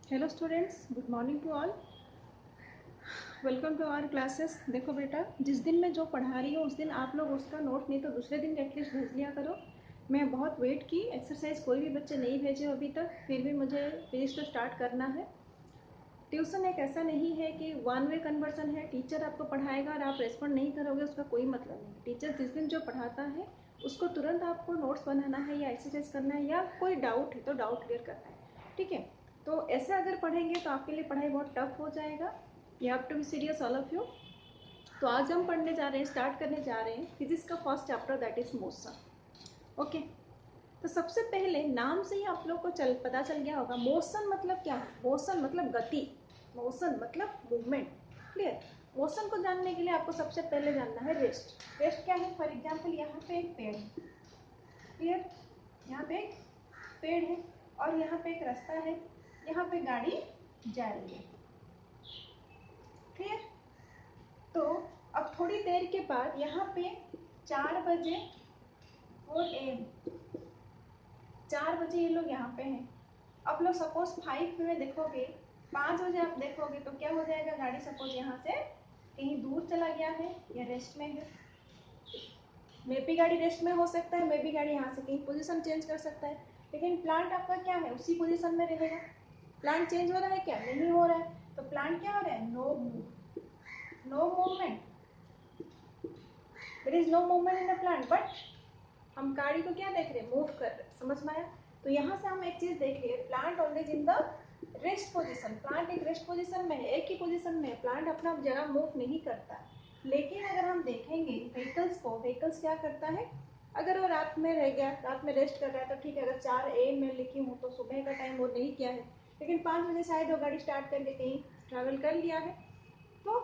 Hello students, good morning to all. Welcome to our classes. देखो बेटा, जिस दिन मैं जो पढ़ा रही हूँ उस दिन आप लोग उसका नोट नहीं तो दूसरे दिन एटलीस्ट भेज लिया करो। मैं बहुत वेट की, एक्सरसाइज कोई भी बच्चे नहीं भेजे अभी तक, फिर भी मुझे फिजिक्स तो स्टार्ट करना है। ट्यूशन एक ऐसा नहीं है कि वन वे कन्वर्सन है, टीचर आपको पढ़ाएगा और आप रेस्पॉन्ड नहीं करोगे उसका कोई मतलब नहीं। टीचर जिस दिन जो पढ़ाता है उसको तुरंत आपको नोट्स बनाना है या एक्सरसाइज करना है, या कोई डाउट है तो डाउट क्लियर करना है, ठीक है। तो ऐसे अगर पढ़ेंगे तो आपके लिए पढ़ाई बहुत टफ हो जाएगा। You have to be serious all of you. तो आज हम पढ़ने जा रहे हैं, स्टार्ट करने जा रहे हैं फिजिक्स का first chapter, that is motion. Okay. तो सबसे पहले नाम से ही आप लोग को पता चल गया होगा मोशन मतलब क्या है। मोशन मतलब गति, मोशन मतलब मूवमेंट। क्लियर। मोशन को जानने के लिए आपको सबसे पहले जानना है रेस्ट। रेस्ट क्या है? फॉर एग्जाम्पल यहाँ पे एक पेड़ है, क्लियर, यहाँ पे एक पेड़ है और यहाँ पे एक रास्ता है, यहाँ पे गाड़ी जा रही है, क्लियर। तो अब थोड़ी देर के बाद यहाँ पे 4 बजे 4 AM, 4 बजे ये लोग यहाँ पे हैं। अब लोग सपोज 5 में देखोगे, 5 बजे आप देखोगे तो क्या हो जाएगा, गाड़ी सपोज यहाँ से कहीं दूर चला गया है या रेस्ट में है। मे भी गाड़ी रेस्ट में हो सकता है, मे भी गाड़ी यहाँ से कहीं पोजीशन चेंज कर सकता है, लेकिन प्लांट आपका क्या है, उसी पोजीशन में रहेगा। प्लांट चेंज हो रहा है क्या? नहीं हो रहा है। तो प्लांट क्या हो रहा है? No move, no movement, there is no movement in the plant, but हम गाड़ी को क्या देख रहे हैं, मूव कर रहे हैं। समझ में आया? तो यहाँ से हम एक चीज देख लिए, plant always in the rest position. Plant एक रेस्ट पोजीशन में है, एक ही पोजीशन में है, प्लांट अपना जगह मूव नहीं करता। लेकिन अगर हम देखेंगे व्हीकल्स को, व्हीकल्स क्या करता है, अगर वो रात में रह गया, रात में रेस्ट कर रहा है तो ठीक है, अगर 4 AM में लिखी हूँ तो सुबह का टाइम वो नहीं किया है, लेकिन 5 बजे शायद वो गाड़ी स्टार्ट करके कहीं ट्रैवल कर लिया है। तो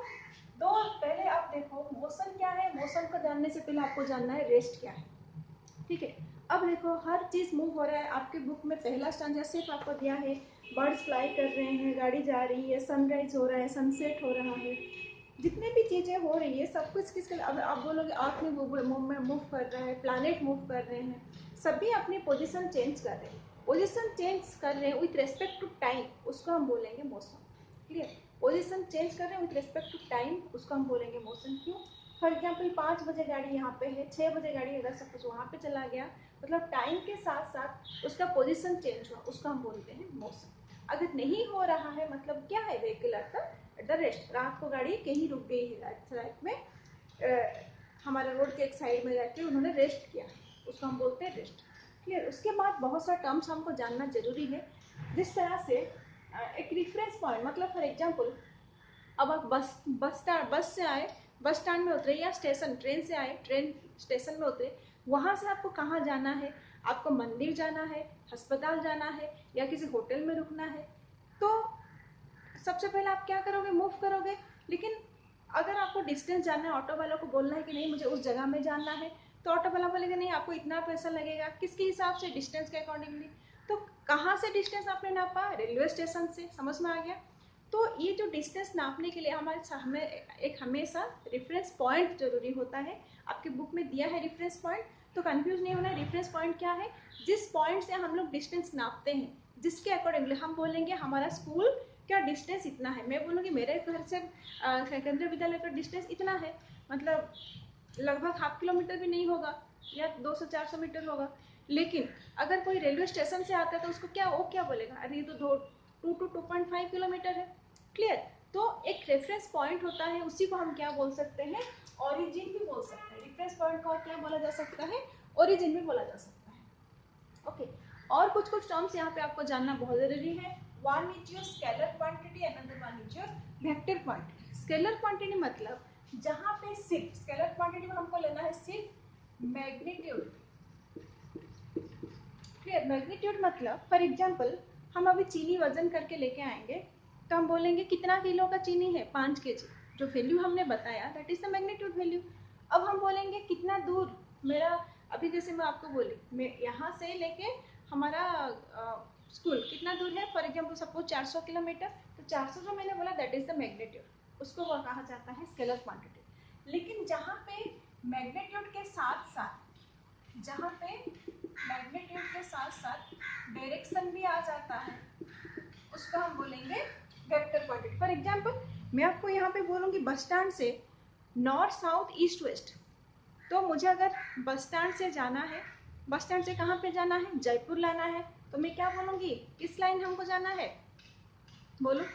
पहले आप देखो मोशन क्या है। मोशन को जानने से पहले आपको जानना है रेस्ट क्या है, ठीक है। अब देखो हर चीज मूव हो रहा है। आपके बुक में पहला स्टैंजा सिर्फ आपको दिया है बर्ड्स फ्लाई कर रहे हैं, गाड़ी जा रही है, सनराइज हो रहा है, सनसेट हो रहा है, जितने भी चीजें हो रही है सब कुछ किसके। अब आप बोलोगे अर्थ में मूव कर रहा है, प्लानिट मूव कर रहे हैं, सभी अपनी पोजीशन चेंज कर रहे हैं। पोजीशन चेंज कर रहे हैं विथ रेस्पेक्ट टू टाइम, उसको हम बोलेंगे मोशन। क्लियर। पोजीशन चेंज कर रहे हैं विथ रेस्पेक्ट टू टाइम, उसको हम बोलेंगे मोशन। क्यों? फॉर एग्जाम्पल 5 बजे गाड़ी यहाँ पे है, 6 बजे गाड़ी अगर सब कुछ वहाँ पे चला गया, मतलब टाइम के साथ साथ उसका पोजीशन चेंज हुआ, उसको हम बोलते हैं मोशन। अगर नहीं हो रहा है मतलब क्या है, व्हीकल एट द रेस्ट, रात को गाड़ी कहीं रुक गई है, रात में हमारा रोड के एक साइड में जाके उन्होंने रेस्ट किया, उसको हम बोलते हैं रेस्ट। क्लियर। उसके बाद बहुत सा टर्म्स हमको जानना जरूरी है। जिस तरह से एक रिफरेंस पॉइंट, मतलब फॉर एग्जाम्पल अब आप बस से आए, बस स्टैंड में उतरे, या स्टेशन ट्रेन से आए, ट्रेन स्टेशन में उतरे, वहां से आपको कहाँ जाना है, आपको मंदिर जाना है, अस्पताल जाना है, या किसी होटल में रुकना है, तो सबसे पहले आप क्या करोगे, मूव करोगे। लेकिन अगर आपको डिस्टेंस जानना है, ऑटो वालों को बोलना है कि नहीं मुझे उस जगह में जाना है, तो ऑटो वाला बोलेगा नहीं आपको इतना पैसा लगेगा, किसके हिसाब से, डिस्टेंस के अकॉर्डिंगली। तो कहाँ से डिस्टेंस आपने नापा? रेलवे स्टेशन से। समझ में आ गया? तो ये जो डिस्टेंस नापने के लिए हमें एक हमेशा रेफरेंस पॉइंट जरूरी होता है। आपके बुक में दिया है रेफरेंस पॉइंट, तो कंफ्यूज नहीं होना है। रेफरेंस पॉइंट क्या है? जिस पॉइंट से हम लोग डिस्टेंस नापते हैं, जिसके अकॉर्डिंगली हम बोलेंगे हमारा स्कूल क्या डिस्टेंस इतना है। मैं बोलूँगी मेरे घर से केंद्रीय विद्यालय का डिस्टेंस इतना है, मतलब लगभग ½ किलोमीटर भी नहीं होगा, या 200-400 मीटर होगा। लेकिन अगर कोई रेलवे स्टेशन से आता है तो उसको क्या, वो क्या बोलेगा, अरे ये तो 2 to 2.5 किलोमीटर है। क्लियर। तो एक रेफरेंस पॉइंट होता है, उसी को हम क्या बोल सकते हैं, ओरिजिन भी बोल सकते हैं। रेफरेंस पॉइंट को क्या बोला जा सकता है, ओरिजिन भी बोला जा सकता है। ओके। और कुछ टर्म्स यहाँ पे आपको जानना बहुत जरूरी है। One is your scalar quantity, another one is your vector quantity. Scalar quantity मतलब जहाँ पे सिर्फ, स्केलर क्वांटिटी में हमको लेना है सिर्फ मैग्नीट्यूड। क्लियर। मैग्नीट्यूड मतलब फॉर एग्जाम्पल हम अभी चीनी वजन करके लेके आएंगे, तो हम बोलेंगे कितना किलो का चीनी है, 5 kg। जो वैल्यू हमने बताया that is the magnitude value. अब हम बोलेंगे कितना दूर मेरा, अभी जैसे मैं आपको बोली मैं यहाँ से लेके हमारा स्कूल कितना दूर है, फॉर एग्जाम्पल सपोज 400 किलोमीटर, तो 400 जो मैंने बोला दैट इज द मैग्नीट्यूड, उसको वो कहा जाता है स्केलर क्वांटिटी। लेकिन जहाँ पे मैग्नीट्यूड के साथ साथ, जहाँ पे मैग्नीट्यूड के साथ साथ डायरेक्शन भी आ जाता है, उसको हम बोलेंगे वेक्टर क्वांटिटी। फॉर एग्जांपल मैं आपको यहाँ पे बोलूँगी बस स्टैंड से नॉर्थ साउथ ईस्ट वेस्ट, तो मुझे अगर बस स्टैंड से जाना है, बस स्टैंड से कहाँ पे जाना है, जयपुर लाना है, तो मैं क्या बोलूँगी, किस लाइन हमको जाना है, बोलो।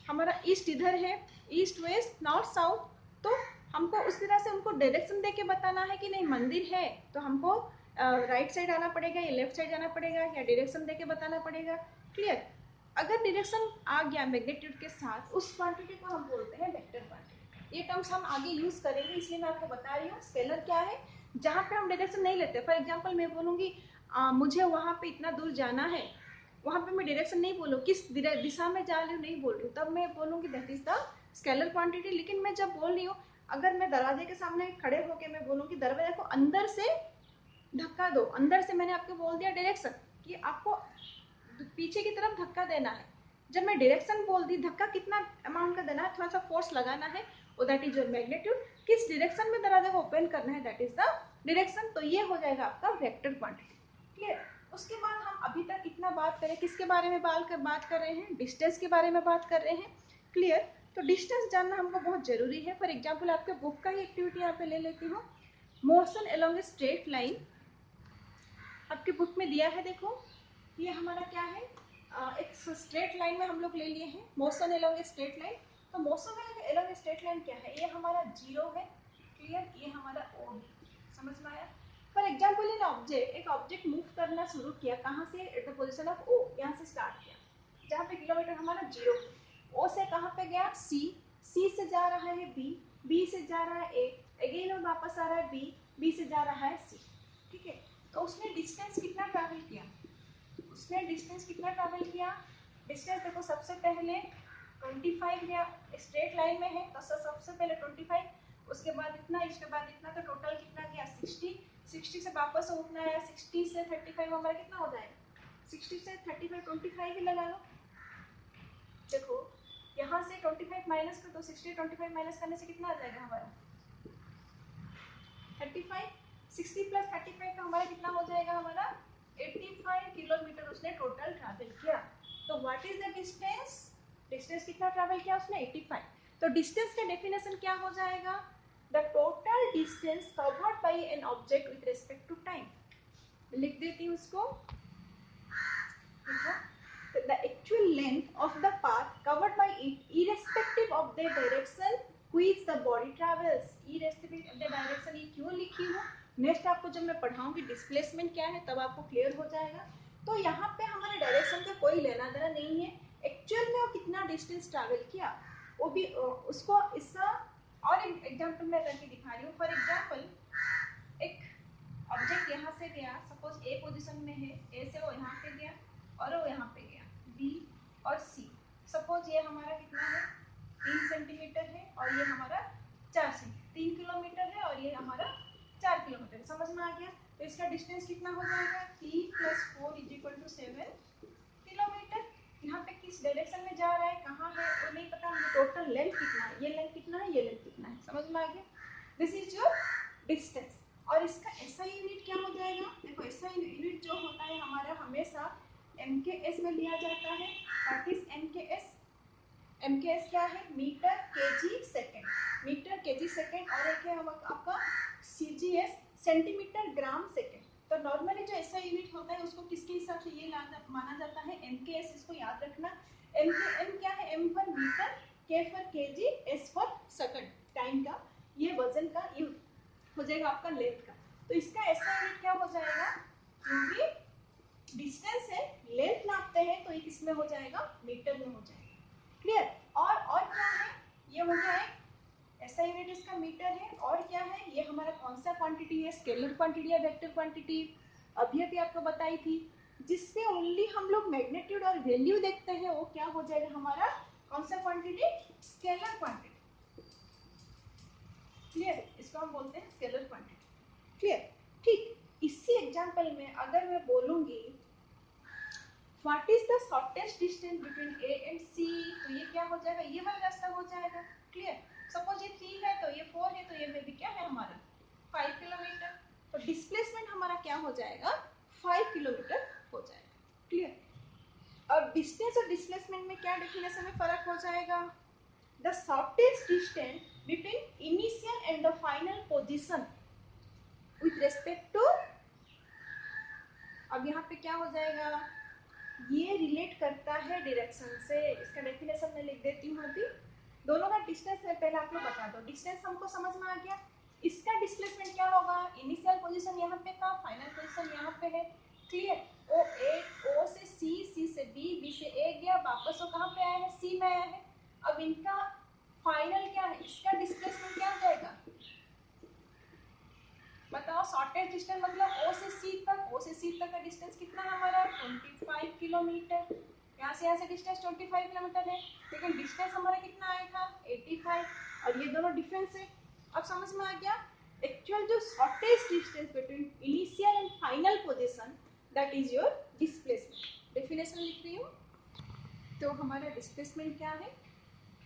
हमारा ईस्ट इधर है, ईस्ट वेस्ट नॉर्थ साउथ, तो हमको उस तरह से उनको डायरेक्शन दे के बताना है कि नहीं मंदिर है तो हमको राइट साइड आना पड़ेगा या लेफ्ट साइड जाना पड़ेगा, या डायरेक्शन दे के बताना पड़ेगा। क्लियर। अगर डायरेक्शन आ गया मैग्नीट्यूड के साथ, उस क्वांटिटी को हम बोलते हैं वेक्टर क्वांटिटी। ये टर्म्स हम आगे यूज करेंगे, इसलिए मैं आपको बता रही हूँ। स्केलर क्या है, जहाँ पे हम डायरेक्शन नहीं लेते। फॉर एग्जाम्पल मैं बोलूँगी मुझे वहाँ पे इतना दूर जाना है, वहाँ पे मैं डायरेक्शन नहीं बोलूँ, किस दिशा में जा रही हूँ नहीं बोल रही हूँ, तब मैं बोलूँगी that is the scalar quantity. लेकिन मैं जब बोल रही हूँ, अगर मैं दरवाजे के सामने खड़े होकर मैं बोलूँगी दरवाजे को अंदर से धक्का दो, अंदर से मैंने आपको बोल दिया डायरेक्शन कि आपको पीछे की तरफ धक्का देना है। जब मैं डायरेक्शन बोल दी, धक्का कितना अमाउंट का देना है, थोड़ा सा फोर्स लगाना है, और दैट इज योर मैग्नीट्यूड। किस डायरेक्शन में दरवाजा को ओपन करना है, दैट इज द डायरेक्शन। तो ये हो जाएगा आपका वेक्टर क्वांटिटी। क्लियर। उसके बाद हम अभी तक इतना बात करें, किसके बारे में बात कर रहे हैं, डिस्टेंस के बारे में बात कर रहे हैं। क्लियर। तो डिस्टेंस जानना हमको बहुत जरूरी है। फॉर एग्जाम्पल आपके बुक का ही एक्टिविटी यहाँ पे ले लेती हूँ। Motion along a straight line आपके बुक में दिया है, देखो ये हमारा क्या है, एक स्ट्रेट लाइन में हम लोग ले लिए हैं motion along a straight line. तो motion along a straight line क्या है, ये हमारा जीरो है। क्लियर। ये हमारा ओ है, समझ में आया। फॉर एग्जाम्पल एक ऑब्जेक्ट मूव करना शुरू किया, कहाँ से, at the position of O, यहाँ से स्टार्ट किया, जहाँ पे किलोमीटर हमारा जीरो है। ओ से कहाँ पे गया, सी, सी से जा रहा है बी, बी से जा रहा है ए, अगेन वापस आ रहा है बी, बी से जा रहा है सी। ठीक है। तो उसने डिस्टेंस कितना ट्रैवल किया, उसने डिस्टेंस कितना ट्रैवल किया, डिस्टेंस देखो सबसे पहले 25 गया, स्ट्रेट लाइन में है तो सबसे पहले 25, उसके बाद इतना, इसके बाद इतना, तो टोटल कितना गया 60, 60 से वापस उठना है, 60 से 35 हमारा कितना हो जाएगा, 60 से 35 25 ही लगा लो। देखो यहाँ से 25 माइनस कर, तो 60 25 माइनस करने से कितना आ जाएगा हमारा 35, 60 प्लस 35 तो हमारा कितना हो जाएगा, हमारा 85 किलोमीटर उसने टोटल ट्रैवल किया। तो what is the distance, distance कितना ट्रैवल किया उसने 85। तो डिस्टेंस का डेफिनेशन क्या हो जाएगा, the total distance covered by an object with respect to time. लिख देती हूँ उसको, the actual length of the path covered by it irrespective of the direction which the body travels, irrespective of the direction। ये क्यों लिखी हूँ, next आपको जब मैं पढ़ाऊंगी डिस्प्लेसमेंट क्या है तब आपको क्लियर हो जाएगा। तो यहाँ पे हमारे डायरेक्शन का कोई लेना देना नहीं है, एक्चुअल में वो कितना डिस्टेंस ट्रैवल किया वो भी उसको इसका और एग्जाम्पल मैं करके दिखा रही हूँ। फॉर एग्जाम्पल एक ऑब्जेक्ट यहाँ से गया, सपोज ए पोजिशन में है, ए से वो यहाँ पे गया और वो यहाँ पे गया, बी और सी। सपोज ये हमारा कितना है 3 सेंटीमीटर है और ये हमारा 4 सेंटीमीटर, 3 किलोमीटर है और ये हमारा 4 किलोमीटर। समझ में आ गया। तो इसका डिस्टेंस कितना हो जाएगा 3 + 4 = 7 किलोमीटर। यहाँ पे किस डायरेक्शन में जा रहा है, कहाँ है वो नहीं पता, मुझे टोटल लेंथ कितना है, ये लेंथ कितना है, ये लेंथ कितना है। समझ में आ गया। This is your distance. और इसका एसआई यूनिट क्या हो जाएगा, देखो एसआई यूनिट जो होता है हमारा हमेशा MKS में लिया जाता है। That is MKS। MKS क्या है, metre KG second, metre KG second. और एक है हम आपका CGS, सेंटीमीटर ग्राम सेकेंड। तो नॉर्मली जो ऐसा यूनिट होता है उसको किसके हिसाब से ये माना जाता है, MKS। इसको याद रखना। M क्या है, M for metre, K for KG, S for second, time का, ये वजन का, ये हो जाएगा आपका लेंथ का। तो इसका ऐसा यूनिट क्या हो जाएगा, क्योंकि डिस्टेंस है, लेंथ नापते हैं तो ये किसमें हो जाएगा, मीटर में हो जाएगा। क्लियर। और क्या है, ये हो गया है ऐसा यूनिट, इसका मीटर है। और क्या है, ये हमारा कौन सा क्वांटिटी है, स्केलर क्वांटिटी या वेक्टर क्वांटिटी, अभी आपको बताई थी। जिससे ओनली हम लोग मैग्नीट्यूड और वैल्यू देखते हैं वो क्या हो जाएगा हमारा, कौन सा क्वांटिटी, स्केलर क्वांटिटी। क्लियर। इसको हम बोलते हैं स्केलर क्वांटिटी। क्लियर। ठीक। इसी एग्जांपल में अगर मैं बोलूंगी what is the shortest distance between A and C, तो ये क्या हो जाएगा, ये वाला रास्ता हो जाएगा। क्लियर। सपोज ये 3 है तो ये 4 है, तो ये में भी क्या है हमारा 5 किलोमीटर। तो डिस्प्लेसमेंट हमारा क्या हो जाएगा 5 किलोमीटर हो जाएगा। क्लियर। और डिस्टेंस और डिस्प्लेसमेंट में क्या डेफिनेशन में फर्क हो जाएगा? The shortest distance between initial and the final position with respect to, अब यहाँ पे क्या हो जाएगा, ये रिलेट करता है डायरेक्शन से। इसका डेफिनेशन मैं लिख देती हूँ अभी। दोनों का डिस्टेंस है, पहले आप लोग बता दो। डिस्टेंस हमको समझ में आ गया। इसका डिस्प्लेसमेंट क्या होगा? इनिशियल पोजीशन यहाँ पे था, फाइनल पोजीशन यहाँ पे है। क्लियर? ओ ए, ओ से सी, सी से बी, बी से ए गया, वापस वो कहाँ पे आया है? सी में आया है। अब इनका फाइनल क्या है? इसका डिस्प्लेसमेंट क्या हो जाएगा? बताओ। शॉर्टेस्ट डिस्टेंस मतलब ओ से सी तक, ओ से सी तक का डिस्टेंस कितना हमारा? 25 किलोमीटर। यहाँ से डिस्टेंस 25 किलोमीटर है, लेकिन डिस्टेंस हमारा कितना आया था? 85। और ये दोनों डिफरेंस है। अब समझ में आ गया? एक्चुअल जो shortest distance between initial and final position, that is your displacement. Definition लिख रही हूँ। तो हमारा डिस्प्लेसमेंट क्या है?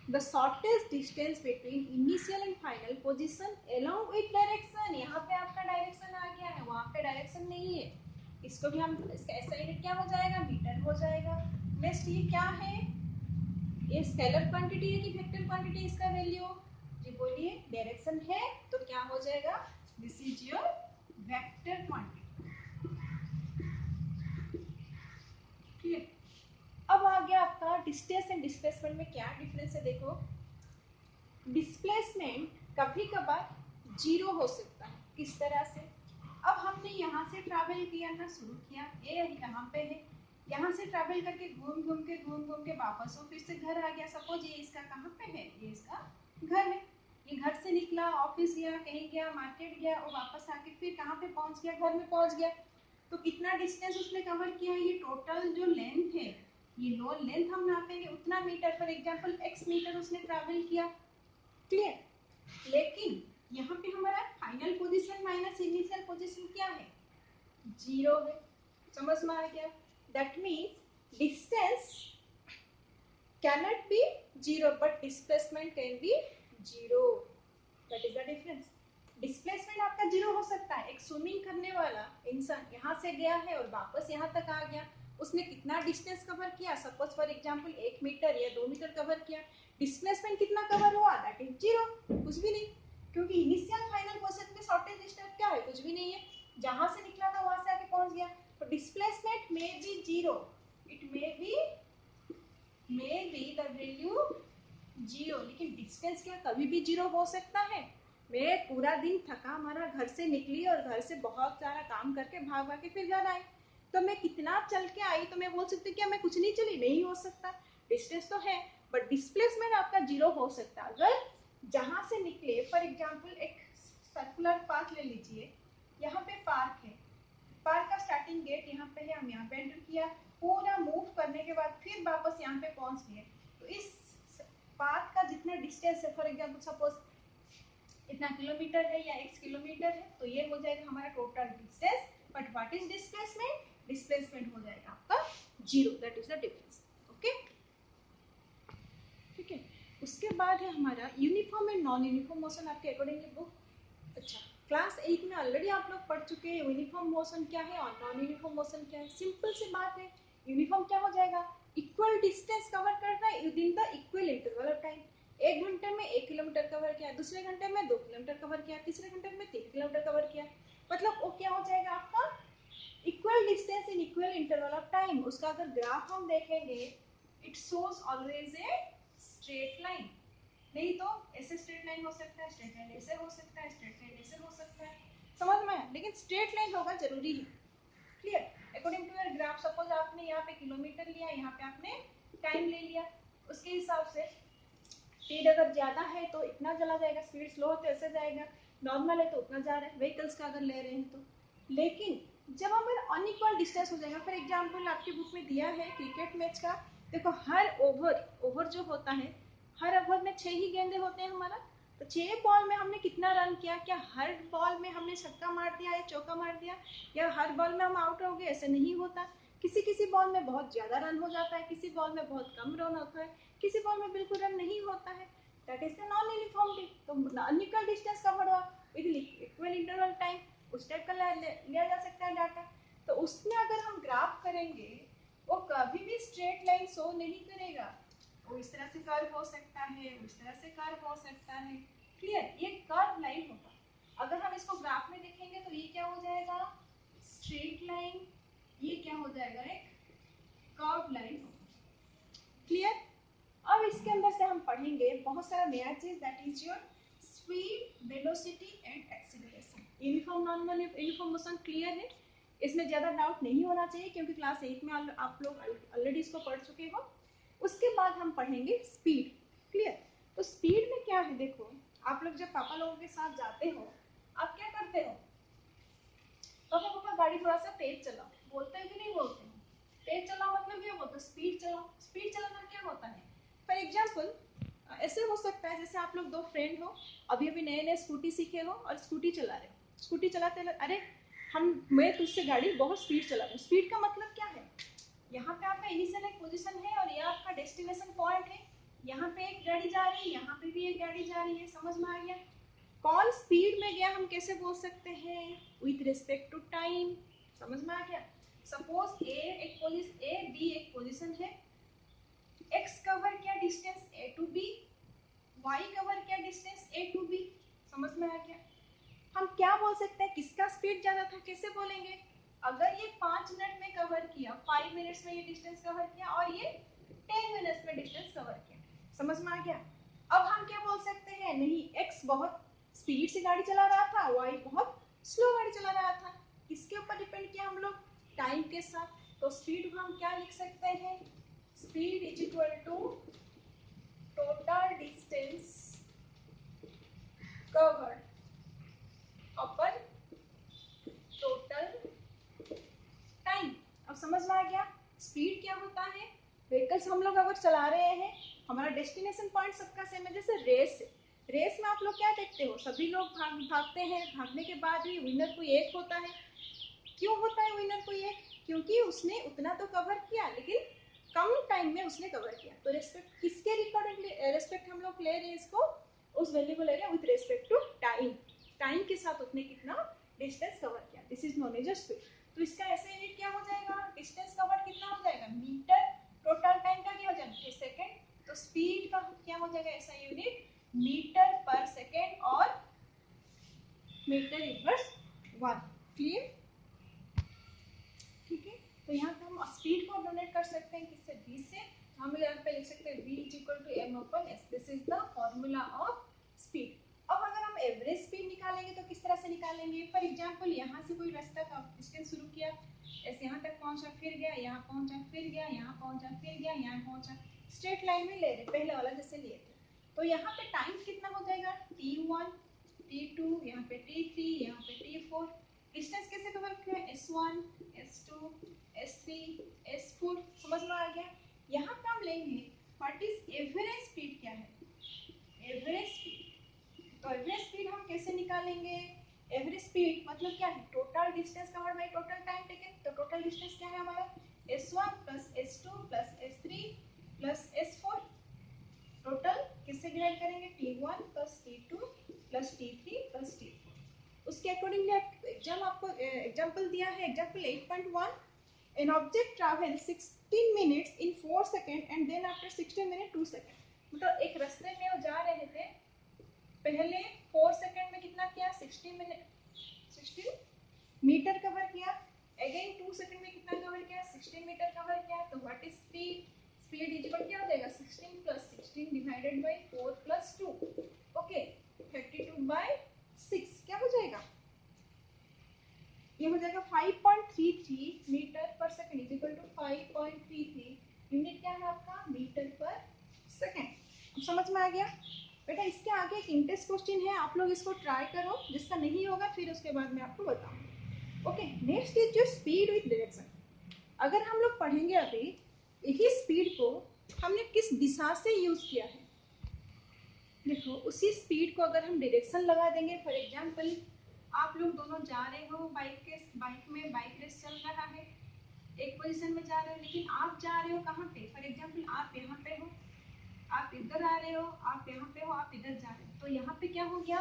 The shortest distance between initial and final position along with direction। यहाँ पे आपका डायरेक्शन आ गया है, वहाँ पे डायरेक्शन नहीं है। इसको भी हम, इसका ऐसा यूनिट क्या हो जाएगा? मीटर हो जाएगा। नेक्स्ट ये क्या है? ये स्केलर क्वांटिटी है कि वेक्टर क्वांटिटी? इसका वैल्यू जी बोलिए। डायरेक्शन है तो क्या हो जाएगा? This is your vector quantity. Clear? अब आ गया आपका डिस्टेंस एंड डिस्प्लेसमेंट में क्या डिफरेंस है? देखो, डिस्प्लेसमेंट कभी कभार जीरो हो सकता है। किस तरह से? अब हमने यहाँ से ट्रैवल किया ना, शुरू किया, ये यहाँ पे है, यहाँ से ट्रैवल करके घूम घूम के वापस वो फिर से घर आ गया। सपोज ये इसका कहाँ पे है? ये इसका घर है। ये घर से निकला, ऑफिस गया, कहीं गया, मार्केट गया, और वापस आके फिर कहाँ पे पहुंच गया? घर में पहुंच गया। तो कितना डिस्टेंस उसने कवर किया? ये टोटल जो लेंथ है, ये लो लेंथ हम नापेंगे उतना metre. For example x metre उसने ट्रैवल किया। क्लियर? लेकिन यहाँ पे हमारा final position minus initial position क्या है? जीरो है। समझ में आ गया? That means distance cannot be zero but displacement can be zero. That is the difference. Displacement आपका जीरो हो सकता है। एक स्विमिंग करने वाला इंसान यहाँ से गया है और वापस यहाँ तक आ गया, उसने कितना डिस्टेंस कवर किया? सपोज फॉर एग्जांपल 1 मीटर या 2 मीटर कवर किया। डिस्प्लेसमेंट कितना कवर हुआ? दैट इज जीरो, कुछ भी नहीं, क्योंकि इनिशियल फाइनल पोजीशन में शॉर्टेज डिस्टेंस क्या है? कुछ भी नहीं है। जहां से निकला था वहां से आके पहुंच गया। तो displacement may be zero, it may be the value zero, लेकिन डिस्टेंस क्या कभी भी जीरो हो सकता है? मैं पूरा दिन थका मारा घर से निकली और घर से बहुत सारा काम करके भाग भाग के फिर घर आई, तो मैं कितना चल के आई तो मैं बोल सकती हूँ क्या मैं कुछ नहीं चली? नहीं हो सकता। डिस्टेंस तो है बट डिस्प्लेसमेंट आपका जीरो हो सकता है। अगर जहां से निकले, फॉर एग्जाम्पल एक सर्कुलर पार्क ले लीजिए, यहाँ पे पार्क है, पार्क का स्टार्टिंग गेट यहाँ पे है, हम यहाँ पे एंटर किया, पूरा मूव करने के बाद फिर वापस यहाँ पे पहुंच गए। तो इस पार्क का जितना डिस्टेंस है, फॉर एग्जाम्पल सपोज इतना किलोमीटर है या x किलोमीटर है, तो ये हो जाएगा हमारा total distance. But what is displacement? Displacement हो जाएगा आपका zero. That is the difference. Okay, ठीक है। उसके बाद है हमारा uniform and non uniform motion. आपके अकॉर्डिंगली बुक, अच्छा, क्लास 8 में ऑलरेडी आप लोग पढ़ चुके हैं यूनिफॉर्म मोशन क्या है और नॉन यूनिफॉर्म मोशन क्या है। सिंपल सी बात है। यूनिफॉर्म क्या हो जाएगा? इक्वल डिस्टेंस कवर करना है within the equal interval of time. 1 घंटे में 1 किलोमीटर कवर किया, दूसरे घंटे में 2 किलोमीटर कवर किया, तीसरे घंटे में 3 किलोमीटर कवर किया, मतलब वो क्या हो जाएगा आपका? Equal distance in equal interval of time. उसका अगर ग्राफ हम देखेंगे, it shows always a straight line. नहीं तो ऐसे स्ट्रेट लाइन हो सकता है, स्ट्रेट लाइन ऐसे हो सकता है, स्ट्रेट लाइन ऐसे हो सकता है, समझ में? लेकिन स्ट्रेट लाइन होगा जरूरी है। Clear? According to your graph, suppose आपने यहाँ पे किलोमीटर लिया, यहाँ पे आपने टाइम ले लिया, उसके हिसाब से स्पीड अगर ज्यादा है तो इतना चला जाएगा, स्पीड स्लो है तो ऐसे जाएगा, नॉर्मल है तो उतना जा रहा है, व्हीकल्स का अगर ले रहे हैं तो। लेकिन जब हमारा अनइक्वल डिस्टेंस हो जाएगा, फॉर एग्जाम्पल आपकी बुक में दिया है क्रिकेट मैच का, देखो हर ओवर जो होता है, हर ओवर में 6 ही गेंदे होते हैं हमारा, तो 6 बॉल में हमने कितना रन किया? क्या हर बॉल में हमने छक्का मार दिया या चौका मार दिया, या हर बॉल में हम आउट हो गए? ऐसे नहीं होता। किसी किसी बॉल में बहुत ज्यादा रन हो जाता है, किसी बॉल में बहुत कम रन होता है, किसी बॉल में बिल्कुल रन नहीं होता है। That is the non uniformity. तो अनइक्वल डिस्टेंस कवर हुआ विद इक्वल इंटरवल टाइम, उस टाइप का लिया जा सकता है डाटा। तो उसमें अगर हम ग्राफ करेंगे वो कभी भी स्ट्रेट लाइन शो नहीं करेगा। वो इस तरह से कर्व हो सकता है, इस तरह से कर्व हो सकता है। क्लियर? ये कर्व लाइन होगा। अगर हम इसको ग्राफ में देखेंगे तो ये क्या हो जाएगा, स्ट्रेट लाइन। ये क्या हो जाएगा, एक कर्व लाइन होगा। क्लियर? अब इसके अंदर से हम पढ़ेंगे बहुत सारा नया चीज, that is your speed, velocity and acceleration. Uniform normal uniform motion clear है, इसमें ज्यादा डाउट नहीं होना चाहिए क्योंकि क्लास 8 में आप लोग ऑलरेडी इसको पढ़ चुके हो। उसके बाद हम पढ़ेंगे स्पीड। क्लियर? तो स्पीड में क्या है, देखो आप लोग जब पापा लोगों के साथ जाते हो, आप क्या करते हो, पापा पापा गाड़ी थोड़ा सा तेज चलाओ, बोलते हैं कि नहीं बोलते हैं? तेज चलाओ मतलब क्या बोलते हैं, स्पीड चलाओ। स्पीड चलाना क्या होता है, फॉर एग्जाम्पल ऐसे हो सकता है जैसे आप लोग दो फ्रेंड हो, अभी अभी नए नए स्कूटी सीखे हो और स्कूटी चला रहे हो। स्कूटी चलाते अरे मैं तुझसे गाड़ी बहुत स्पीड चला रहा हूँ। स्पीड का मतलब क्या है, यहाँ पे आपका इनिशियल एक पोजीशन है और ये आपका डेस्टिनेशन पॉइंट है। यहाँ पे एक गाड़ी जा रही है, यहाँ पे भी एक गाड़ी जा रही है। समझ में आ गया? कौन स्पीड में गया हम कैसे बोल सकते हैं, विथ रिस्पेक्ट टू टाइम। समझ में आ गया? सपोज ए बी एक पोजीशन है, एक्स कवर क्या distance A to B, Y cover क्या डिस्टेंस ए टू बी। समझ में आ गया? हम क्या बोल सकते हैं, किसका स्पीड ज्यादा था, कैसे बोलेंगे, अगर ये 5 मिनट में कवर किया, 5 मिनट्स में ये डिस्टेंस कवर किया और ये 10 मिनट्स में डिस्टेंस कवर किया। समझ में आ गया? अब हम क्या बोल सकते हैं, नहीं एक्स बहुत स्पीड से गाड़ी चला रहा था, वाई बहुत स्लो गाड़ी चला रहा था। किसके ऊपर डिपेंड किया हम लोग, टाइम के साथ। तो स्पीड को हम क्या लिख सकते हैं, speed is equal to total distance covered upon total time. अब समझ में आ गया स्पीड क्या होता है। व्हीकल्स हम लोग अगर चला रहे हैं, हमारा डेस्टिनेशन पॉइंट सबका सेम है। जैसे रेस में आप लोग क्या देखते हो, सभी लोग भागते हैं, भागने के बाद भी विनर कोई एक होता है। क्यों होता है विनर कोई एक, क्योंकि उसने उतना तो कवर किया लेकिन कम टाइम में उसने कवर किया। तो रेस्पेक्ट किसके रिकॉर्डिंग रेस्पेक्ट हम लोग ले रहे हैं, इसको उस वैल्यू को ले रहे हैं with respect to time. Time के साथ उसने कितना डिस्टेंस कवर किया, this is known as speed. तो इसका ऐसे यूनिट क्या हो जाएगा, डिस्टेंस कवर कितना हो जाएगा, मीटर। टोटल टाइम का क्या हो जाएगा, सेकेंड। तो स्पीड का क्या हो जाएगा ऐसा यूनिट, मीटर पर सेकेंड और मीटर इनवर्स 1। क्लियर? ठीक है, तो यहाँ पे हम स्पीड को डोनेट कर सकते हैं किससे, v से। हम यहाँ पे लिख सकते हैं v is equal to m upon s, this is the formula of speed. अब अगर हम एवरेज स्पीड निकालेंगे तो किस तरह से निकालेंगे, फॉर एग्जांपल यहाँ से कोई रास्ता का डिस्टेंस शुरू किया, ऐसे यहाँ तक पहुंचा, फिर गया, यहाँ पहुंचा, फिर गया, यहाँ पहुंचा, फिर गया, यहाँ पहुंचा। स्ट्रेट लाइन में ले रहे, पहले वाला जैसे लिए थे। तो यहाँ पे टाइम कितना हो जाएगा, t1 t2, यहाँ पे t3, यहाँ पे t4। डिस्टेंस कैसे कवर किया, s1 s2 s3 s4। समझ में आ गया? यहाँ पे हम लेंगे व्हाट इज एवरेज स्पीड, क्या है एवरेज स्पीड। तो एवरेज स्पीड हम कैसे निकालेंगे, एवरेज स्पीड मतलब क्या है, total distance covered by total time taken. तो टोटल डिस्टेंस क्या है हमारा, s1 plus s2 plus s3 plus s4। Total किससे डिवाइड करेंगे, t1 plus t2 plus t3 plus t4। उसके अकॉर्डिंगली आपको एग्जांपल दिया है, example 8.1। An object travels 16 minutes in 4 seconds and then after 16 minutes 2 seconds। मतलब एक रास्ते में वो जा रहे थे, पहले 4 सेकंड में कितना किया, 16 मीटर कवर किया, अगेन 2 सेकंड में कितना कवर किया, 16 मीटर कवर किया। तो what is speed, speed is equal to हो जाएगा, 16 plus 16 divided by 4 plus 2, okay 32 by 6 क्या हो जाएगा, ये हो जाएगा 5.33 metre per second is equal to 5.33 unit क्या है आपका, मीटर पर सेकंड। समझ में आ गया बेटा? इसके आगे एक इंटरेस्ट क्वेश्चन है, आप लोग इसको ट्राई करो, जिसका नहीं होगा फिर उसके बाद मैं आपको बताऊंगी। ओके, नेक्स्ट इज जो स्पीड विथ डायरेक्शन। अगर हम लोग पढ़ेंगे अभी यही स्पीड को हमने किस दिशा से यूज किया है, देखो उसी स्पीड को अगर हम डायरेक्शन लगा देंगे, फॉर एग्जांपल आप लोग दोनों जा रहे हो, बाइक में बाइक रेस चल रहा है, एक पोजीशन में जा रहे हो, लेकिन आप जा रहे हो कहाँ पे, फॉर एग्जांपल आप यहाँ पे हो, आप इधर आ रहे हो, आप यहाँ पे हो, आप इधर जा रहे हो। तो यहाँ पे क्या हो गया,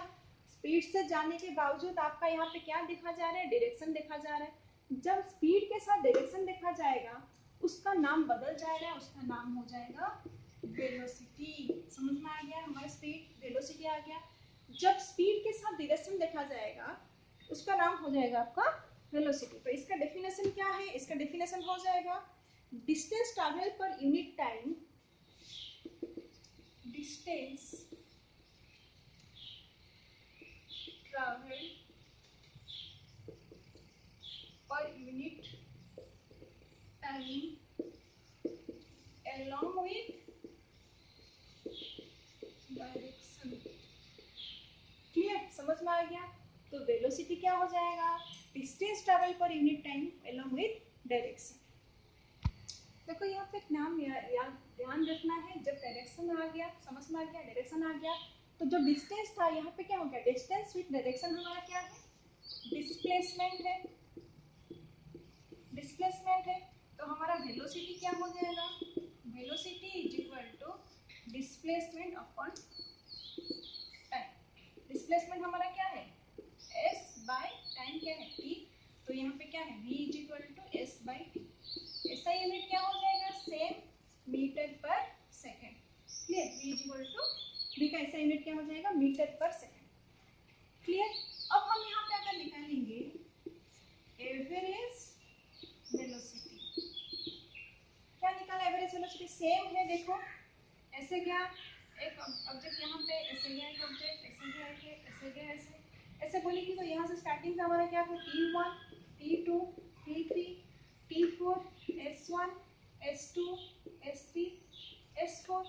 स्पीड से जाने के बावजूद आपका यहाँ पे क्या देखा जा रहा है, डायरेक्शन देखा जा रहा है। जब स्पीड के साथ डायरेक्शन देखा जाएगा उसका नाम बदल जाएगा, उसका नाम हो जाएगा वेलोसिटी। समझ में आ गया? हमारा स्पीड वेलोसिटी आ गया। जब स्पीड के साथ डायरेक्शन देखा जाएगा उसका नाम हो जाएगा आपका वेलोसिटी। तो इसका डेफिनेशन क्या है? इसका डेफिनेशन हो जाएगा distance travel per unit time, distance travel per unit time along with direction. Clear? समझ में आ गया? तो वेलोसिटी क्या हो जाएगा? Distance travel per unit time along with direction. देखो यहाँ पे एक नाम ध्यान रखना है, जब डायरेक्शन आ गया, समझ में आ गया, डायरेक्शन आ गया, तो जो डिस्टेंस था यहाँ पे क्या हो गया? डिस्टेंस विद डायरेक्शन हमारा क्या है? डिस्प्लेसमेंट है। डिस्प्लेसमेंट है तो हमारा वेलोसिटी क्या हो जाएगा? Velocity is equal to displacement upon time. Displacement हमारा क्या है? s बाय टाइम क्या है? t। तो यहाँ पे क्या है? v is equal to s by t। ऐसा यूनिट क्या हो जाएगा? Same, metre per second. Clear? v is equal to v का ऐसा यूनिट क्या हो जाएगा? Metre per second. क्लियर? अब हम यहाँ पे अगर निकालेंगे एवरेज वेलोसिटी, क्या निकाला? एवरेज वेलोसिटी सेम है। देखो ऐसे गया एक ऑब्जेक्ट, यहाँ पे ऐसे गया एक ऑब्जेक्ट, ऐसे गया ऐसे गया ऐसे ऐसे बोलेगी तो यहाँ से स्टार्टिंग से हमारा क्या था? T1 T2 T3 T4 S1 S2 S3 S4।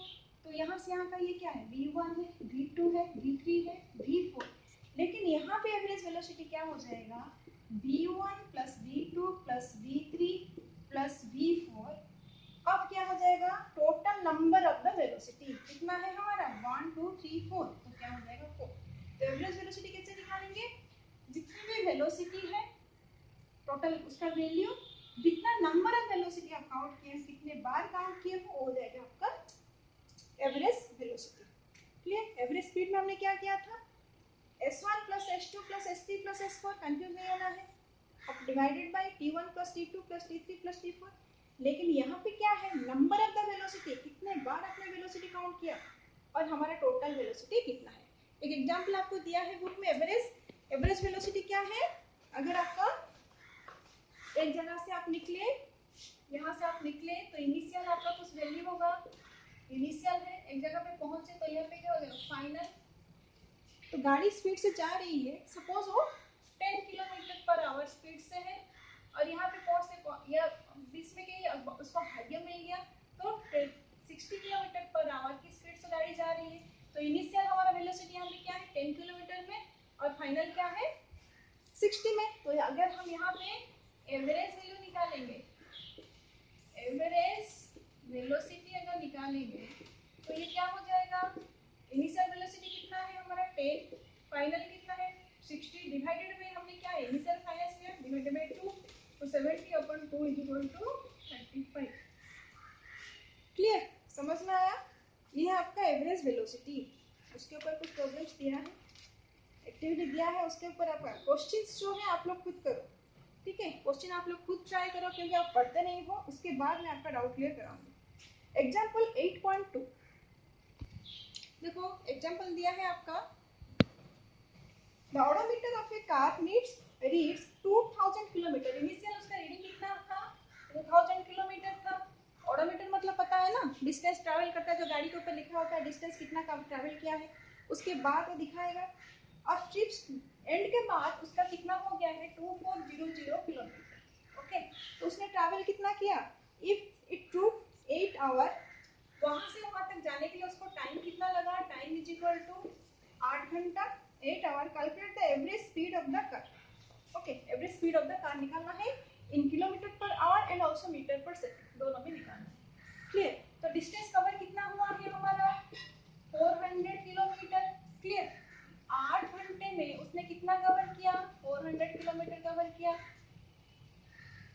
तो यहाँ से यहाँ का ये क्या है? V1 है, V2 है, V3 है, V4। लेकिन यहाँ पे एवरेज वेलोसिटी क्या हो जाएगा? V1 plus V2 plus V3 plus V4। अब क्या हो जाएगा? Total number of the velocity कितना है हमारा? 1 2 3 4। तो क्या हो जाएगा? 4। तो एवरेज वेलोसिटी कैसे निकालेंगे? जितनी भी वेलोसिटी है टोटल उसका वैल्यू, जितना नंबर ऑफ वेलोसिटी आप काउंट किए, कितने बार काउंट किए, वो हो जाएगा आपका average velocity. Clear? Average speed में हमने क्या किया था? s1 plus s2 plus s3 plus s4, confuse नहीं होना है, अब divided by t1 plus t2 plus t3 plus t4। लेकिन यहाँ पे क्या है? नंबर ऑफ द वेलोसिटी, कितने बार आपने वेलोसिटी काउंट किया और हमारा टोटल वेलोसिटी कितना है। एक एग्जांपल आपको दिया है बुक में। एवरेज वेलोसिटी क्या है? अगर आपका एक जगह से आप निकले, यहाँ से आप निकले तो इनिशियल आपका कुछ वैल्यू होगा, इनिशियल है, एक जगह पे पहुंचे तो यहाँ पे क्या हो जाएगा? फाइनल। तो गाड़ी स्पीड से जा रही है, सपोज वो 10 किलोमीटर पर आवर स्पीड से है और यहाँ पे पहुंचते या बीच में कहीं उसको हाईवे मिल गया तो 60 किलोमीटर पर आवर की स्पीड से गाड़ी जा रही है। तो इनिशियल हमारा वेलोसिटी यहाँ पे क्या है? 10 किलोमीटर में और फाइनल क्या है? 60 में। तो अगर हम यहाँ पे एवरेज वैल्यू निकालेंगे, एवरेज वेलोसिटी अगर निकालेंगे तो ये क्या हो जाएगा? इनिशियल वेलोसिटी कितना है हमारा? 10, फाइनल कितना है? 60, डिवाइडेड बाय हमने क्या है? इनिशियल फाइनल किया, डिवाइडेड बाय 2, तो 70 upon 2 is equal to 35। Clear? समझ में आया? ये है आपका एवरेज वेलोसिटी। उसके ऊपर कुछ प्रॉब्लम्स दिया है, एक्टिविटी दिया है, उसके ऊपर आपका क्वेश्चंस जो है आप लोग खुद करो। ठीक है? क्वेश्चन आप लोग खुद ट्राई करो क्योंकि आप पढ़ते नहीं हो, उसके बाद मैं आपका डाउट क्लियर कराऊंगी। एग्जांपल 8.2 देखो, एग्जांपल दिया है आपका the odometer of a car reads 2000 kilometre. Initial उसका रीडिंग कितना था? 2000 किलोमीटर था। ओडोमीटर मतलब पता है ना, डिस्टेंस ट्रैवल करता है, जो गाड़ी के ऊपर लिखा होता है डिस्टेंस कितना का ट्रैवल किया है, उसके बाद वो दिखाएगा। और ट्रिप एंड के बाद उसका कितना हो गया है? 2400 किलोमीटर। ओके, तो उसने ट्रैवल कितना किया? इफ इट टूक 8 आवर, वहां से वहां तक जाने के लिए उसको टाइम कितना लगा? टाइम इज इक्वल टू 8 घंटा, 8 hour. Calculate the average speed of the car. Okay, average speed of the car निकालना है in kilometre per hour and also metre per second, दोनों में निकालना है। क्लियर? तो डिस्टेंस कवर कितना हुआ है हमारा? 400 किलोमीटर। क्लियर? 8 घंटे में उसने कितना कवर किया? 400 किलोमीटर कवर किया।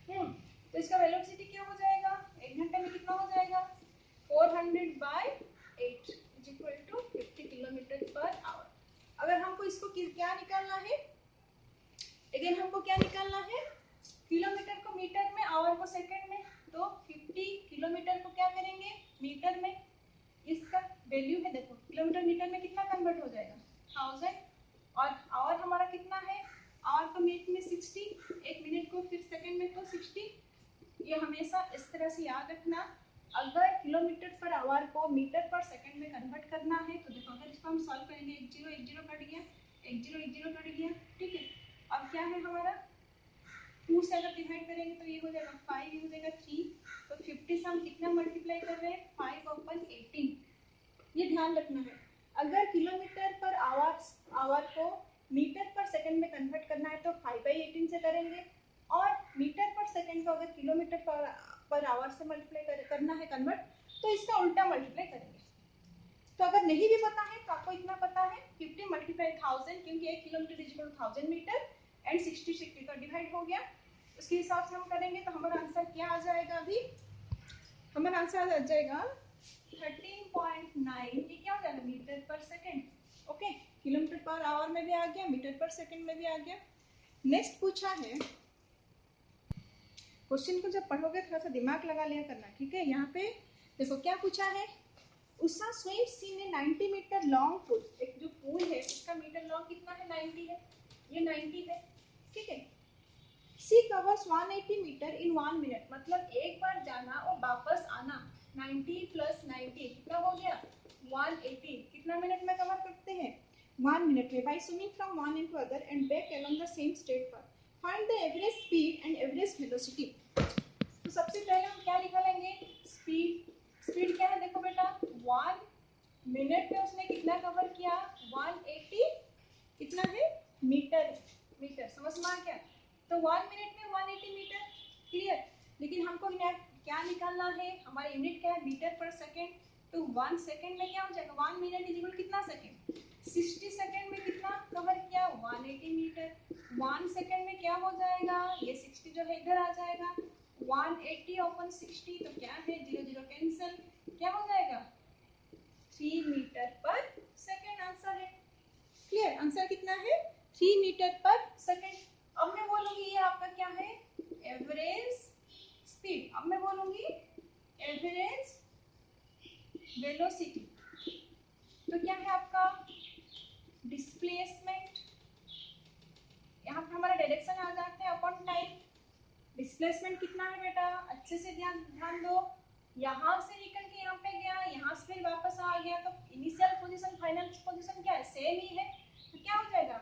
तो इसका वेलोसिटी क्या हो जाएगा? 1 घंटे में कितना हो जाएगा? 400 by 8 is equal to 50 kilometre per hour. अगर हमको इसको क्या निकालना है? अगेन हमको क्या निकालना है? किलोमीटर को मीटर में, आवर को सेकंड में। तो 50 किलोमीटर को क्या करेंगे मीटर में, इसका वैल्यू है देखो किलोमीटर मीटर में कितना कन्वर्ट हो जाएगा 1000, और आवर हमारा कितना है, आवर तो मिनट में 60, एक मिनट को फिर सेकंड में तो 60। ये हमेशा इस तरह से याद रखना, अगर किलोमीटर पर आवर को मीटर पर सेकंड में कन्वर्ट करना है तो देखो अगर इसको हम सॉल्व करेंगे, एक जीरो कट गया, एक जीरो कट गया, ठीक है। अब क्या है हमारा 2 से अगर डिवाइड करेंगे तो ये हो जाएगा 5, ये हो जाएगा 3, तो 50 से हम कितना मल्टीप्लाई कर रहे हैं 5/18। ये ध्यान रखना है, अगर किलोमीटर पर आवर को मीटर पर सेकंड में कन्वर्ट करना है तो 5/18 से करेंगे, और मीटर पर सेकंड को अगर किलोमीटर पर आवर से मल्टीप्लाई करना है कन्वर्ट तो इसका उल्टा मल्टीप्लाई करेंगे। तो अगर नहीं भी पता है तो आपको इतना पता है 50 मल्टीप्लाई 1000, क्योंकि 1 kilometre equal to 1000 metre and 60 का डिवाइड हो गया, उसके हिसाब से हम करेंगे तो हमारा आंसर क्या आ जाएगा, अभी हमारा आंसर आ जाएगा 13.9, ये क्या हो जाएगा metre per second. Okay, kilometre per our में भी आ गया, मीटर पर सेकंड में भी आ गया। नेक्स्ट पूछा है, क्वेश्चन को जब पढ़ोगे थोड़ा सा दिमाग लगा लिया करना, ठीक है। यहाँ पे देखो क्या पूछा है, Usha swims in a 90 metre long pool, एक जो पूल है उसका मीटर लॉन्ग कितना है 90 है, ये 90 है, ठीक है। सी कवर्स 180 मीटर इन 1 मिनट, मतलब एक बार जाना और वापस आना 90 प्लस 90 कितना हो गया 180, कितना मिनट में कवर करते हैं 1 मिनट में, by swimming from one end to other end back along the same straight path, find the average speed and average velocity. तो सबसे पहले हम क्या निकालेंगे स्पीड, स्पीड क्या है देखो बेटा 1 मिनट में उसने कितना कवर किया 180, कितना है मीटर, मीटर समझ में आ गया, तो 1 मिनट में 180 मीटर, क्लियर। लेकिन हमको क्या निकालना है, हमारा यूनिट क्या है मीटर पर सेकंड, तो 1 सेकंड में क्या हो जाएगा 1 मिनट इक्वल कितना सेकंड, 60 सेकंड में कितना कवर किया 180 मीटर, 1 सेकंड में क्या हो जाएगा, ये 60 जो है इधर आ जाएगा, 180 अपॉन 60 तो क्या है 0 0 कैंसिल, क्या हो जाएगा 3 मीटर पर सेकंड, आंसर है क्लियर। आंसर कितना है 3 मीटर पर सेकंड। अब मैं बोलूंगी ये आपका क्या है एवरेज स्पीड, अब मैं बोलूंगी एवरेज वेलोसिटी, तो क्या है आपका डिस्प्लेसमेंट, यहाँ पे हमारा डायरेक्शन आ जाते हैं अपॉन टाइम, डिस्प्लेसमेंट कितना है बेटा अच्छे से ध्यान दो, यहाँ से निकल के यहाँ पे गया, यहाँ से फिर वापस आ गया, तो इनिशियल पोजीशन फाइनल पोजीशन क्या है सेम ही है, तो क्या हो जाएगा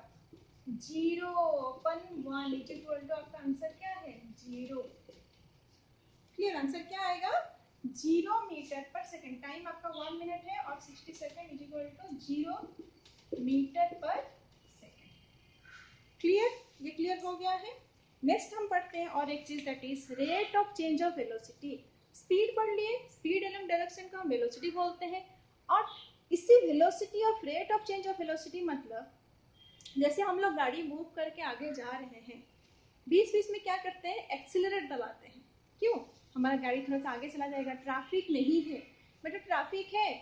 0/1 इक्वल टू आपका आंसर क्या है 0, क्लियर। आंसर क्या आएगा 0 मीटर पर सेकंड, टाइम आपका 1 मिनट है और 60 second equal to 0 metre per second, clear. ये क्लियर हो गया है। नेक्स्ट हम पढ़ते हैं और एक चीज that is rate of change of velocity, speed पढ़ लिए, स्पीड एंड डायरेक्शन को हम वेलोसिटी बोलते हैं, और इसी velocity of rate of change of velocity मतलब जैसे हम लोग गाड़ी मूव करके आगे जा रहे हैं, बीच बीच में क्या करते हैं एक्सीलरेट दबाते हैं, क्यों, हमारा गाड़ी थोड़ा सा आगे चला जाएगा, ट्रैफिक नहीं है बेटा, ट्रैफिक है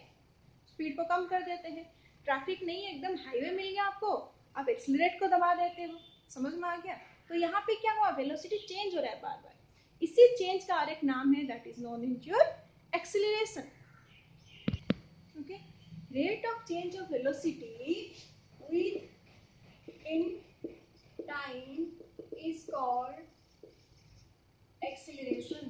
स्पीड को कम कर देते हैं, ट्रैफिक नहीं है एकदम हाईवे मिल गया आपको, आप एक्सीलरेट को दबा देते हो, समझ में आ गया। तो यहाँ पे क्या हुआ वेलोसिटी चेंज हो रहा है बार बार, इसी चेंज का और एक नाम है that is known in your acceleration, okay. Rate of change of velocity with in time is called acceleration।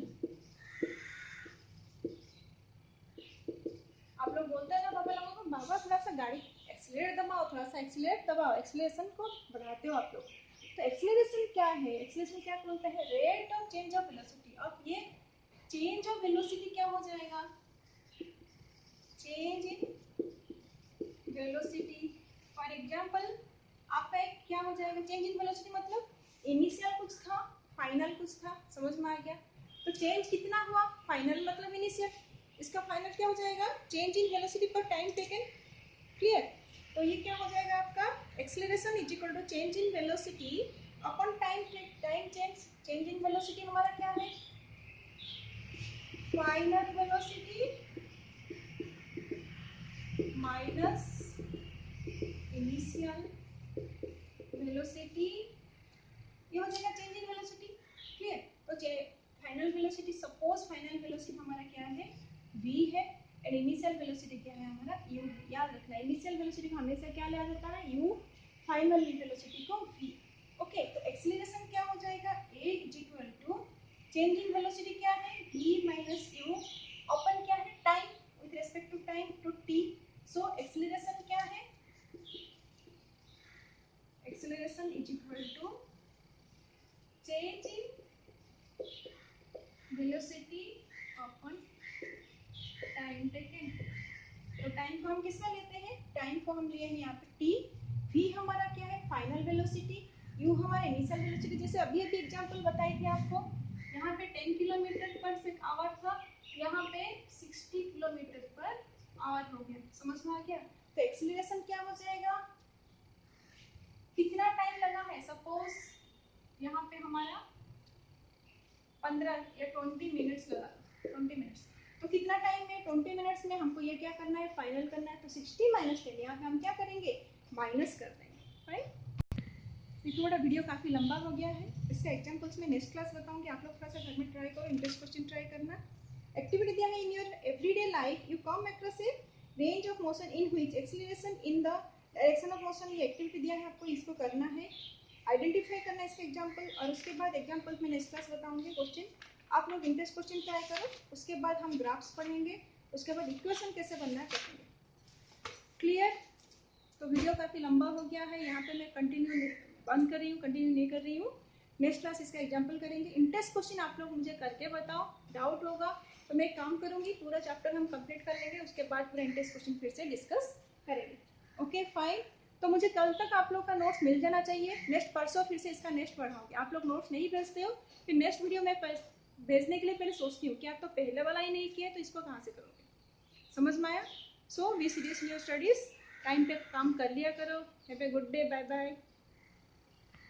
आप लोग बोलते हैं ना पापा लोगों को बाबा थोड़ा सा गाड़ी एक्सीलरेट दबाओ, थोड़ा सा एक्सीलरेट दबाओ, एक्सीलरेशन को बढ़ाते हो आप लोग, तो एक्सीलरेशन क्या है, एक्सीलरेशन क्या बोलते हैं rate of change of velocity, अब ये चेंज ऑफ वेलोसिटी क्या हो जाएगा change in velocity, for example आपका एक क्या हो जाएगा चेंज इन वेलोसिटी मतलब इनिशियल कुछ था फाइनल कुछ था, समझ में आ गया, तो चेंज कितना हुआ फाइनल मतलब इनिशियल, इसका फाइनल क्या हो जाएगा change in velocity per time taken, clear. तो ये क्या हो जाएगा आपका acceleration is equal to change in velocity upon time change, change in velocity हमारा क्या है final velocity minus initial velocity, ये हो जाएगा चेंज इन वेलोसिटी, क्लियर। तो final velocity, suppose final velocity हमारा क्या है, v है, एंड इनिशियल वेलोसिटी क्या है हमारा, u है। याद रखना इनिशियल वेलोसिटी को हमेशा क्या लिया जाता है, u, फाइनल वेलोसिटी को v। ओके, तो एक्सीलरेशन क्या हो जाएगा, a is equal to change in velocity क्या है, v माइनस u, अपन क्या है, time with respect to time to t। So acceleration क्या है, acceleration is equal to change in velocity upon time taken. तो टाइम को हम किसमें लेते हैं, टाइम को हम लिए हैं यहाँ पे t, v हमारा क्या है फाइनल वेलोसिटी, u हमारा इनिशियल वेलोसिटी। जैसे अभी अभी एग्जांपल बताई थी आपको, यहाँ पे 10 किलोमीटर पर आवर था, यहाँ पे 60 किलोमीटर पर आवर हो गया, समझ में आ गया। तो एक्सीलरेशन क्या हो जाएगा, कितना टाइम लगा है, सपोज यहाँ पे हमारा 15 या 20 मिनट्स लगा, 20 मिनट्स, तो कितना टाइम है 20 मिनट्स में, हमको ये क्या करना है, फाइनल करना है। तो 60 माइनस 10, यहाँ पे हम क्या करेंगे, माइनस कर देंगे, राइट। ये थोड़ा वीडियो काफी लंबा हो गया है, इसके एग्जांपल्स में नेक्स्ट क्लास बताऊंगी, आप लोग थोड़ा सा घर में ट्राई करो, इंटरेस्ट क्वेश्चन ट्राई करना। एक्टिविटी दिया है, in your everyday life you come across A range of motion in which acceleration in the direction of motion, ये एक्टिविटी दिया है आपको, इसको करना है, आइडेंटिफाई करना है इसके एग्जांपल, और उसके बाद एग्जांपल में नेक्स्ट क्लास बताऊंगी क्वेश्चन, आप लोग इंटरेस्ट क्वेश्चन ट्राई करो। उसके बाद हम ग्राफ्स पढ़ेंगे, उसके बाद इक्वेशन कैसे बनना है करेंगे, क्लियर। तो वीडियो काफी लंबा हो गया है, यहाँ पे मैं कंटिन्यू बंद कर रही हूँ, कंटिन्यू नहीं कर रही हूँ। नेक्स्ट क्लास इसका एग्जांपल करेंगे। इंटरेस्ट क्वेश्चन आप लोग मुझे करके बताओ, डाउट होगा तो मैं काम करूंगी, पूरा चैप्टर हम कंप्लीट कर लेंगे, उसके बाद पूरा इंटरेस्ट क्वेश्चन फिर से डिस्कस करेंगे। ओके फाइन, तो मुझे कल तक आप लोग का नोट्स मिल जाना चाहिए, नेक्स्ट परसों फिर से इसका नेक्स्ट पढ़ाऊंगी। आप लोग नोट्स नहीं भेजते हो, फिर नेक्स्ट वीडियो में भेजने के लिए पहले सोचती हूँ कि आप तो पहले वाला ही नहीं किया, तो इसको कहाँ से करोगे, समझ में आया। So be serious in your studies, time पे काम कर लिया करो। Have a good day, bye bye.